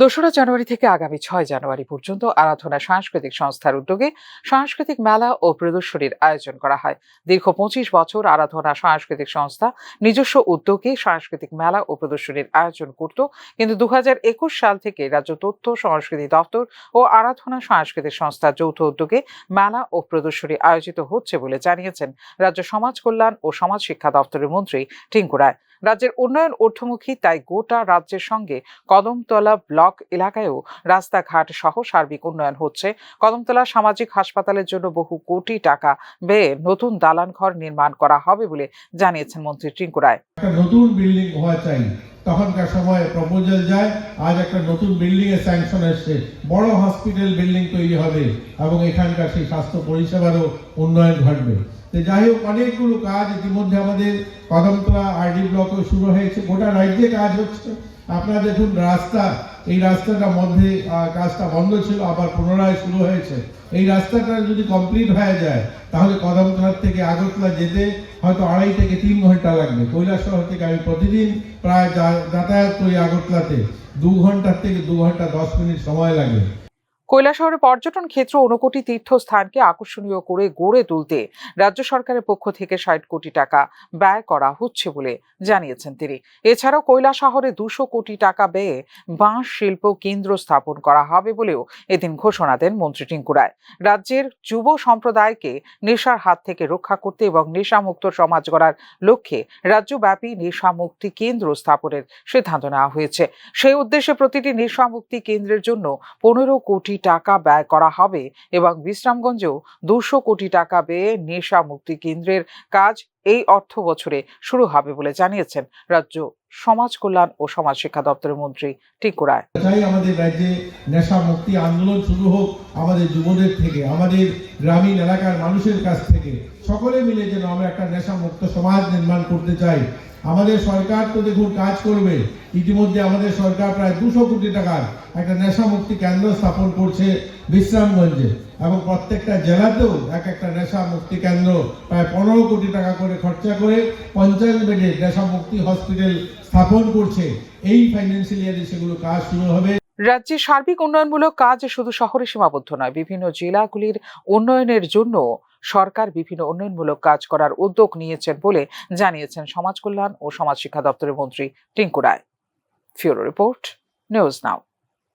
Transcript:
২রা জানুয়ারি থেকে আগামী ৬ জানুয়ারি পর্যন্ত আরাধনা সাংস্কৃতিক সংস্থার উদ্যোগে সাংস্কৃতিক মেলা ও প্রদর্শনীর আয়োজন করা হয়। দীর্ঘ ২৫ বছর আরাধনা সাংস্কৃতিক সংস্থা নিজস্ব উদ্যোগে সাংস্কৃতিক মেলা ও প্রদর্শনীর আয়োজন করত, কিন্তু ২০২১ সাল থেকে রাজ্য তথ্য সংস্কৃতি দপ্তর ও আরাধনা সাংস্কৃতিক সংস্থার যৌথ উদ্যোগে মেলা ও প্রদর্শনী আয়োজিত হচ্ছে বলে জানিয়েছেন রাজ্য সমাজ কল্যাণ ও সমাজ শিক্ষা দপ্তরের মন্ত্রী টিঙ্কু রায়। রাজ্যের উন্নয়ন ঊর্ধ্বমুখী, তাই গোটা রাজ্যের সঙ্গে কদমতলা ব্লক এলাকায়ও রাস্তাঘাট সহ সার্বিক উন্নয়ন হচ্ছে। কদমতলা সামাজিক হাসপাতালের জন্য বহু কোটি টাকা ব্যয়ে নতুন দালান ঘর নির্মাণ করা হবে বলে জানিয়েছেন মন্ত্রী টিঙ্কু রায়। নতুন বিল্ডিং হওয়া চাই, তখনকার সময় প্রপোজাল যায়, আজ একটা নতুন বিল্ডিং এর স্যাংশন এসছে, বড় হসপিটাল বিল্ডিং তৈরি হবে এবং এখানকার সেই স্বাস্থ্য পরিষেবারও উন্নয়ন ঘটবে। যাই হোক, অনেকগুলো কাজ ইতিমধ্যে আমাদের কদমতলা আরডি ব্লকেও শুরু হয়েছে, গোটা রাজ্যে কাজ হচ্ছে। আপনারা দেখুন, এই রাস্তাটার মধ্যে কাজটা বন্ধ ছিল, আবার পুনরায় শুরু হয়েছে। এই রাস্তাটা যদি কমপ্লিট হয়ে যায় তাহলে কদমতলা থেকে আগরতলা যেতে হয়তো 2.5 থেকে 3 ঘন্টা লাগবে। কৈলাসহর থেকে আমি প্রতিদিন প্রায় যাতায়াত করি আগরতলাতে, 2 ঘন্টা থেকে 2 ঘন্টা 10 মিনিট সময় লাগে। কৈলাসহরের পর্যটন ক্ষেত্র 59 তীর্থস্থানকে আকর্ষণীয় করে গড়ে তুলতে রাজ্য সরকারের পক্ষ থেকে 60 কোটি টাকা ব্যয় করা হচ্ছে বলে জানিয়েছেন তিনি। এছাড়াও কৈলাসহরে 200 কোটি টাকা ব্যয়ে বাঁশ শিল্প কেন্দ্র স্থাপন করা হবে বলেও এদিন ঘোষণা দেন মন্ত্রী টিঙ্কু রায়। রাজ্যের যুব সম্প্রদায়কে নেশার হাত থেকে রক্ষা করতে এবং নেশামুক্ত সমাজ গড়ার লক্ষ্যে রাজ্যব্যাপী নেশামুক্তি কেন্দ্র স্থাপনের সিদ্ধান্ত নেওয়া হয়েছে। সেই উদ্দেশ্যে প্রতিটি নেশামুক্তি কেন্দ্রের জন্য 15 কোটি টাকা ব্যয় করা হবে এবং বিশ্রামগঞ্জেও 200 কোটি টাকা ব্যয়ে নেশা মুক্তি কেন্দ্রের কাজ এই অর্থ বছরে শুরু হবে বলে জানিয়েছেন রাজ্য সমাজ কল্যাণ ও সমাজ শিক্ষা দপ্তরের মন্ত্রী টিঙ্কু রায়। আমাদের রাজ্যে নেশা মুক্তি আন্দোলন শুরু হোক আমাদের যুবদের থেকে, আমাদের গ্রামীণ এলাকার মানুষের কাছ থেকে, সকলে মিলে যেন আমরা একটা নেশা মুক্ত সমাজ নির্মাণ করতে চাই। আমাদের সরকার তো দেখুন কাজ করবে, ইতিমধ্যে আমাদের সরকার প্রায় 200 কোটি টাকার একটা নেশা মুক্তি কেন্দ্র স্থাপন করছে বিশ্রামগঞ্জে, এবং প্রত্যেকটা জেলাতেও একটা নেশা মুক্তি কেন্দ্র প্রায় 15 কোটি টাকা করে খরচা করে 50 বেডের নেশা মুক্তি হসপিটাল স্থাপন করছে। এই ফাইন্যান্সিয়াল ইয়ারে সেগুলো কাজ শুরু হবে। রাজ্যে সার্বিক উন্নয়নমূলক কাজ শুধু শহরে সীমাবদ্ধ নয়, বিভিন্ন জেলাগুলির উন্নয়নের জন্য সরকার বিভিন্ন উন্নয়নমূলক কাজ করার উদ্যোগ নিয়েছেন বলে জানিয়েছেন সমাজ কল্যাণ ও সমাজ শিক্ষা দপ্তরের মন্ত্রী টিঙ্কু রায়। ফিউরো রিপোর্ট, নিউজ নাও।